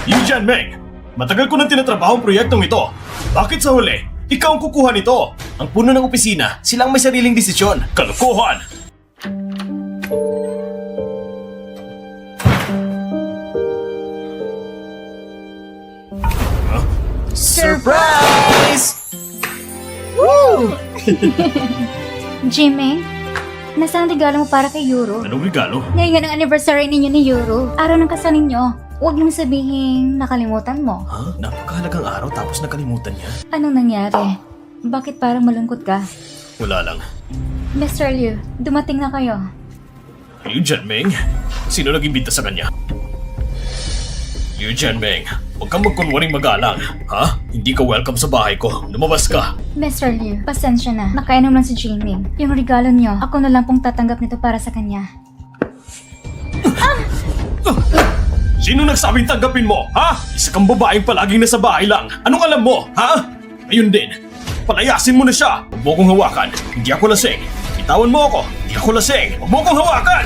Yu Jianming, matagal ko nang tinatrabaho ang proyektong ito. Bakit sa huli, ikaw ang kukuha nito? Ang puno ng opisina, silang may sariling desisyon. Kalokohan! Huh? Surprise! Jimmy, nasaan ang regalo mo para kay Euro? Anong regalo? Ngayon ang anniversary ninyo ni Euro. Araw ng kasal ninyo. Huwag mong sabihin nakalimutan mo. Ha? Napakahalagang araw tapos nakalimutan niya? Anong nangyari? Bakit parang malungkot ka? Wala lang. Mr. Liu, dumating na kayo. Yu Jianming? Sino nag-imbita sa kanya? Yu Jianming, huwag kang magkunwaring magalang. Ha? Hindi ka welcome sa bahay ko. Lumabas ka. Mr. Liu, pasensya na. Nakainom lang si Jimmy. Yung regalo niyo, ako na lang pong tatanggap nito para sa kanya. Sino nagsabing tanggapin mo? Ha? Isa kang babaeng palaging nasa bahay lang. Anong alam mo? Ha? Ayun din. Palayasin mo na siya. Huwag mo kong hawakan. Hindi ako lasing. Bitawan mo ako. Hindi ako lasing. Huwag mo kong hawakan!